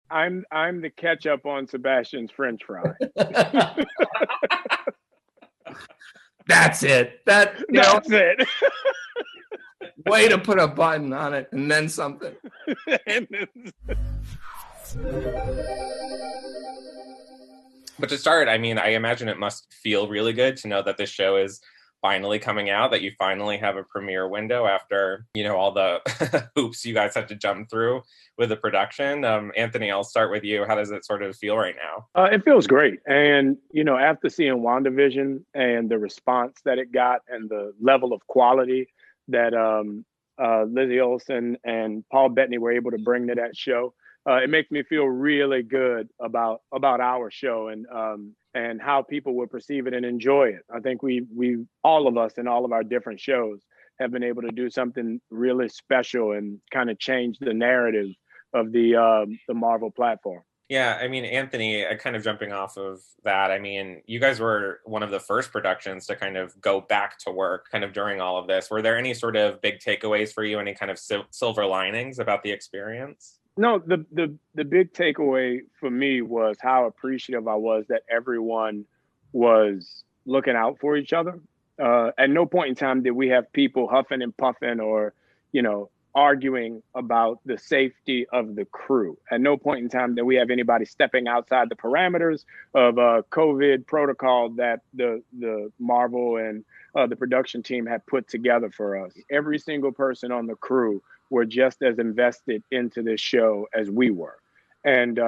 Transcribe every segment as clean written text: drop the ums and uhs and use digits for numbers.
I'm the ketchup on Sebastian's French fry. That's it. That's it. Way to put a button on it and then something. But to start, I mean, I imagine it must feel really good to know that this show is finally coming out, that you finally have a premiere window after, all the hoops you guys had to jump through with the production. Anthony, I'll start with you. How does it sort of feel right now? It feels great. And, after seeing WandaVision and the response that it got and the level of quality that Lizzie Olsen and Paul Bettany were able to bring to that show, it makes me feel really good about our show and how people will perceive it and enjoy it. I think we all of us in all of our different shows have been able to do something really special and kind of change the narrative of the Marvel platform. Yeah, I mean, Anthony, kind of jumping off of that, I mean, you guys were one of the first productions to kind of go back to work kind of during all of this. Were there any sort of big takeaways for you, any kind of silver linings about the experience? No, the big takeaway for me was how appreciative I was that everyone was looking out for each other. At no point in time did we have people huffing and puffing or, arguing about the safety of the crew. At no point in time did we have anybody stepping outside the parameters of COVID protocol that the Marvel and the production team had put together for us. Every single person on the crew were just as invested into this show as we were. And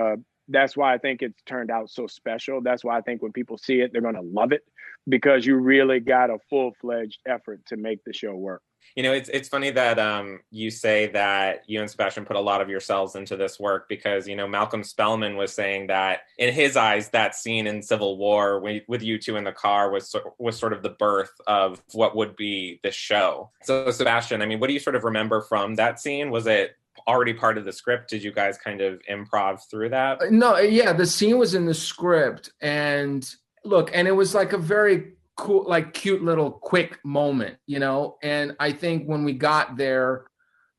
that's why I think it's turned out so special. That's why I think when people see it, they're going to love it, because you really got a full-fledged effort to make the show work. It's funny that you say that you and Sebastian put a lot of yourselves into this work, because, Malcolm Spellman was saying that in his eyes, that scene in Civil War with you two in the car was sort of the birth of what would be this show. So, Sebastian, I mean, what do you sort of remember from that scene? Was it already part of the script? Did you guys kind of improv through that? No, yeah, the scene was in the script, and it was like a very cool, like cute little quick moment, and I think when we got there,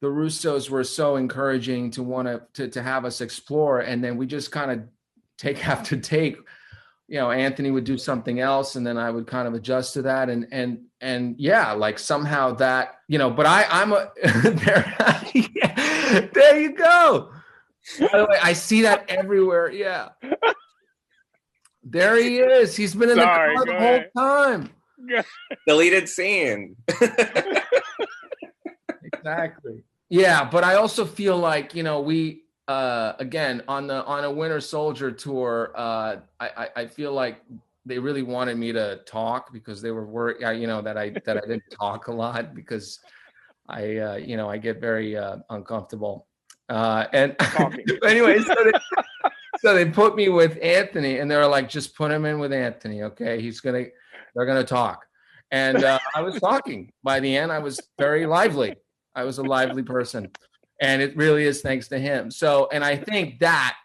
the Russos were so encouraging to want to have us explore, and then we just kind of take after take, Anthony would do something else, and then I would kind of adjust to that, and yeah, like somehow that, but I'm a there you go. By the way, I see that everywhere. Yeah. There he is. He's been in the car the whole time. Deleted scene. Exactly. Yeah, but I also feel like, we again on a Winter Soldier tour, I feel like they really wanted me to talk, because they were worried, that I didn't talk a lot, because I get very uncomfortable. And anyway, so they put me with Anthony, and they were like, just put him in with Anthony. Okay. They're going to talk. And I was talking. By the end, I was very lively. I was a lively person, and it really is thanks to him. So, and I think that,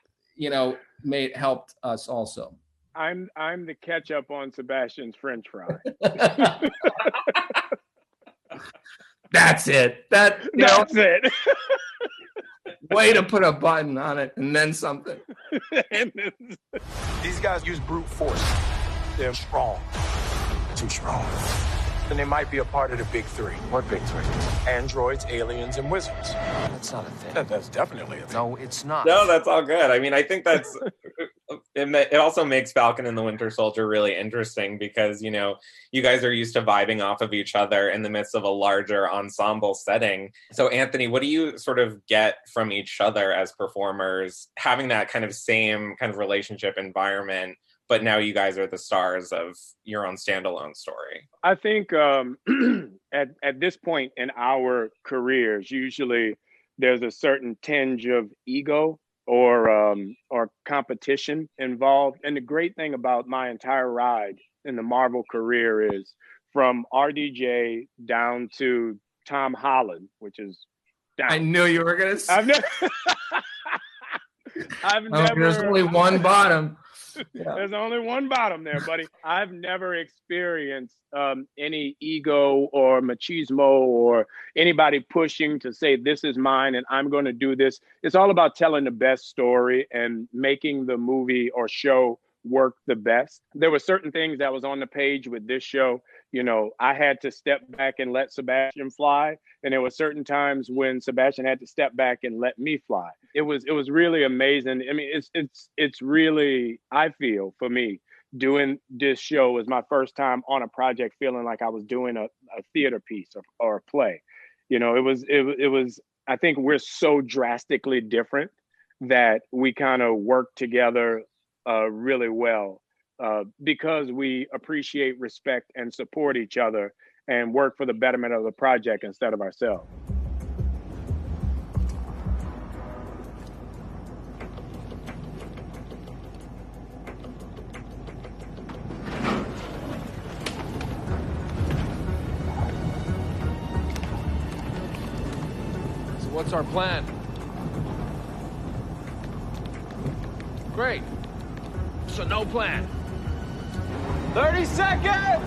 helped us also. I'm the ketchup on Sebastian's French fry. That's it. That's it. Way to put a button on it and then something. These guys use brute force. They're strong. Too strong. And they might be a part of the big three. What big three? Androids, aliens, and wizards. That's not a thing. That's definitely a thing. No, it's not. No, that's all good. I mean, I think that's... It also makes Falcon and the Winter Soldier really interesting, because, you guys are used to vibing off of each other in the midst of a larger ensemble setting. So, Anthony, what do you sort of get from each other as performers, having that kind of same kind of relationship environment, but now you guys are the stars of your own standalone story? I think at this point in our careers, usually there's a certain tinge of ego or competition involved. And the great thing about my entire ride in the Marvel career is, from RDJ down to Tom Holland, which is down. I knew you were going to say. I've never. There's only one bottom. There's only one bottom there, buddy. I've never experienced any ego or machismo or anybody pushing to say this is mine and I'm going to do this. It's all about telling the best story and making the movie or show work the best. There were certain things that was on the page with this show. You know, I had to step back and let Sebastian fly, and there were certain times when Sebastian had to step back and let me fly. It was really amazing. I mean, it's really, I feel, for me, doing this show was my first time on a project feeling like I was doing a theater piece or a play. You know, it was I think we're so drastically different that we kind of work together really well because we appreciate, respect, and support each other and work for the betterment of the project instead of ourselves. So what's our plan? Great. So no plan. 30 seconds!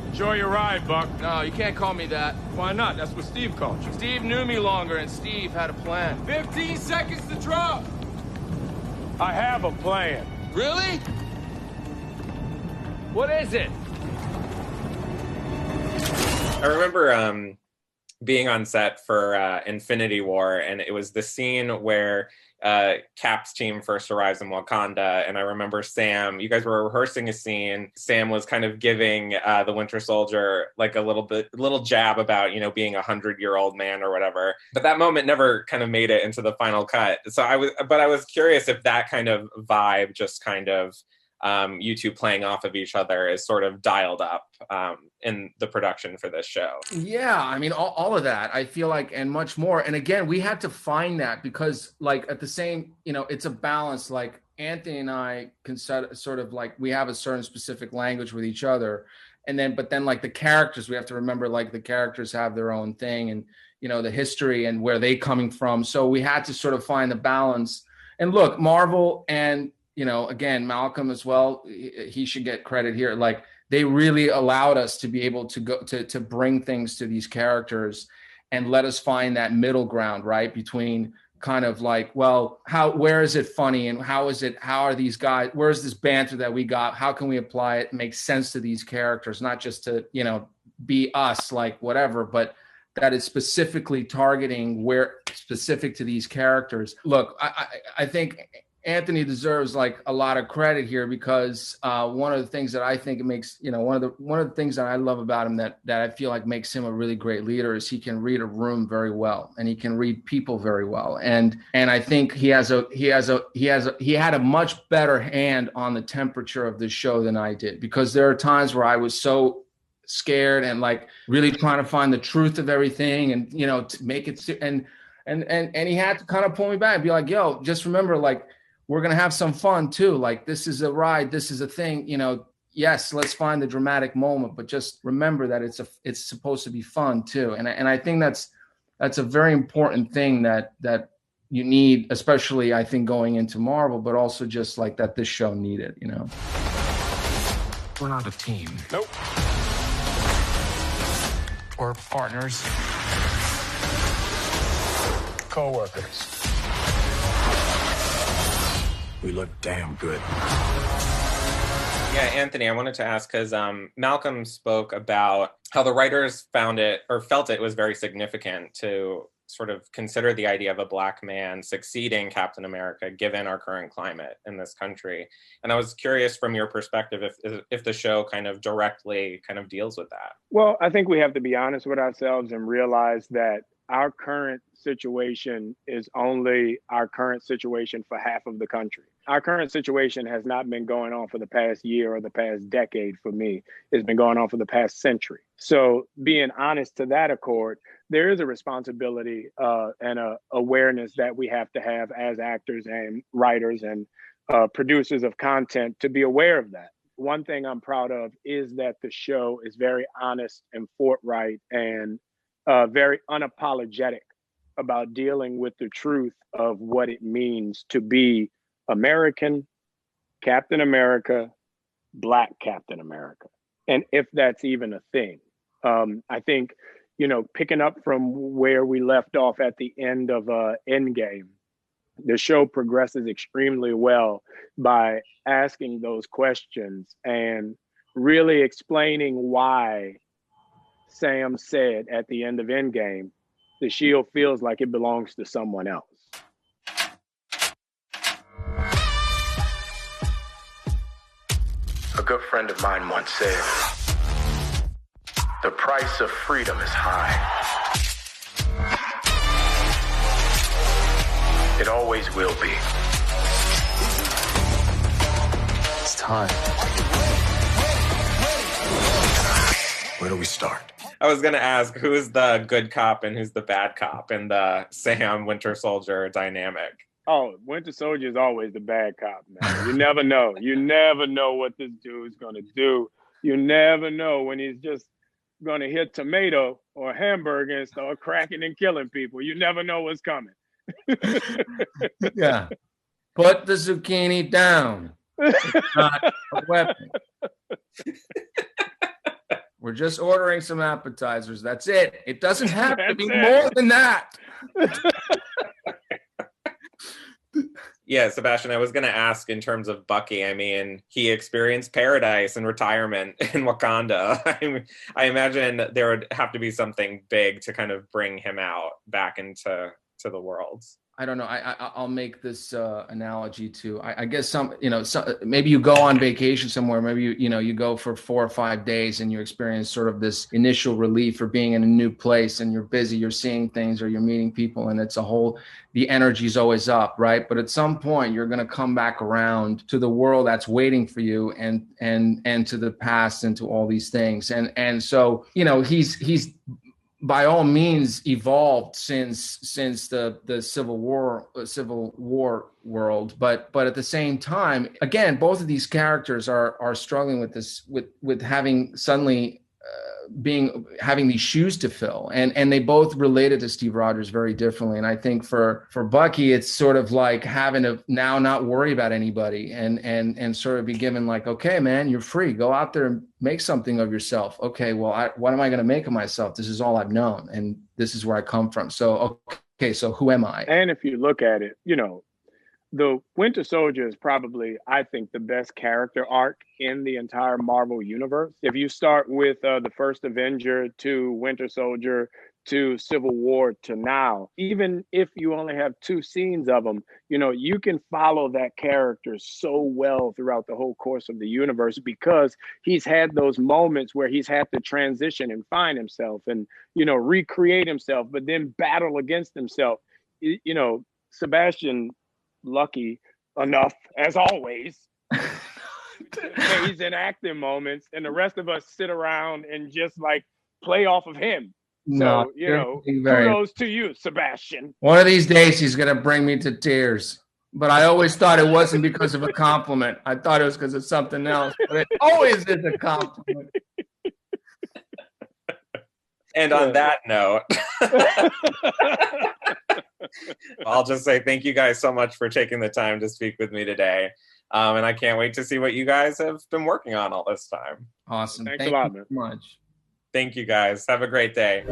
Enjoy your ride, Buck. No, you can't call me that. Why not? That's what Steve called you. Steve knew me longer, and Steve had a plan. 15 seconds to drop! I have a plan. Really? What is it? I remember being on set for Infinity War, and it was the scene where Cap's team first arrives in Wakanda, and I remember Sam, you guys were rehearsing a scene. Sam was kind of giving the Winter Soldier like a little jab about, you know, being 100-year-old man or whatever. But that moment never kind of made it into the final cut. So I was curious if that kind of vibe, just kind of you two playing off of each other, is sort of dialed up in the production for this show. Yeah, I mean, all of that, I feel like, and much more. And again, we had to find that because, like, at the same, you know, it's a balance. Like, Anthony and I can sort of like, we have a certain specific language with each other. But then like the characters, we have to remember, like, the characters have their own thing and, you know, the history and where they coming from. So we had to sort of find the balance. And look, Marvel and, you know, again, Malcolm as well, he should get credit here. Like, they really allowed us to be able to go to bring things to these characters and let us find that middle ground, right? Between kind of like, well, where is it funny? And how are these guys, where's this banter that we got? How can we apply it, make sense to these characters, not just to, you know, be us, like whatever, but that is specifically targeting where specific to these characters. Look, I think Anthony deserves like a lot of credit here because one of the things that I think it makes, you know, one of the things that I love about him that I feel like makes him a really great leader is he can read a room very well and he can read people very well. And I think he had a much better hand on the temperature of this show than I did, because there are times where I was so scared and like really trying to find the truth of everything and, you know, to make it, and he had to kind of pull me back and be like, yo, just remember, like, we're going to have some fun too. Like, this is a ride. This is a thing, you know, yes, let's find the dramatic moment, but just remember that it's supposed to be fun too. And I think that's a very important thing that you need, especially I think going into Marvel, but also just like that this show needed, you know. We're not a team. Nope. We're partners. Co-workers. We look damn good. Yeah, Anthony, I wanted to ask, because Malcolm spoke about how the writers found it or felt it was very significant to sort of consider the idea of a Black man succeeding Captain America, given our current climate in this country. And I was curious from your perspective if the show kind of directly kind of deals with that. Well, I think we have to be honest with ourselves and realize that our current situation is only our current situation for half of the country. Our current situation has not been going on for the past year or the past decade for me. It's been going on for the past century. So being honest to that accord, there is a responsibility and a awareness that we have to have as actors and writers and producers of content to be aware of that. One thing I'm proud of is that the show is very honest and forthright and very unapologetic about dealing with the truth of what it means to be American, Captain America, Black Captain America, and if that's even a thing. I think, picking up from where we left off at the end of Endgame, the show progresses extremely well by asking those questions and really explaining why Sam said at the end of Endgame, the shield feels like it belongs to someone else. A good friend of mine once said, the price of freedom is high. It always will be. It's time. Where do we start? I was going to ask, who's the good cop and who's the bad cop in the Sam Winter Soldier dynamic? Oh, Winter Soldier is always the bad cop, man. You never know. You never know what this dude's going to do. You never know when he's just going to hit tomato or hamburger and start cracking and killing people. You never know what's coming. Yeah. Put the zucchini down. It's not a weapon. We're just ordering some appetizers. That's it. It doesn't have to be more than that. Yeah, Sebastian, I was going to ask in terms of Bucky. I mean, he experienced paradise and retirement in Wakanda. I imagine there would have to be something big to kind of bring him out back into the world. I don't know. I'll make this analogy to, I guess maybe you go on vacation somewhere. Maybe you go for 4 or 5 days and you experience sort of this initial relief for being in a new place, and you're busy, you're seeing things or you're meeting people, and the energy's always up, right? But at some point you're going to come back around to the world that's waiting for you, and to the past and to all these things. And so, he's by all means evolved since the Civil War world, but at the same time, again, both of these characters are struggling with this, with having suddenly having these shoes to fill, and they both related to Steve Rogers very differently. And I think for Bucky, it's sort of like having to now not worry about anybody and sort of be given like, okay, man, you're free, go out there and make something of yourself. Okay, well, what am I going to make of myself? This is all I've known, and this is where I come from. So okay, so who am I? And if you look at it, the Winter Soldier is probably, I think, the best character arc in the entire Marvel universe. If you start with the first Avenger to Winter Soldier to Civil War to now, even if you only have 2 scenes of him, you can follow that character so well throughout the whole course of the universe, because he's had those moments where he's had to transition and find himself and, recreate himself, but then battle against himself. Sebastian, lucky enough, as always, he's in acting moments, and the rest of us sit around and just like play off of him. So, kudos to you, Sebastian. One of these days he's going to bring me to tears. But I always thought it wasn't because of a compliment. I thought it was because of something else. But it always is a compliment. And on that note, I'll just say thank you guys so much for taking the time to speak with me today. And I can't wait to see what you guys have been working on all this time. Awesome. Thanks a lot, man. Thank you so much. Thank you guys. Have a great day.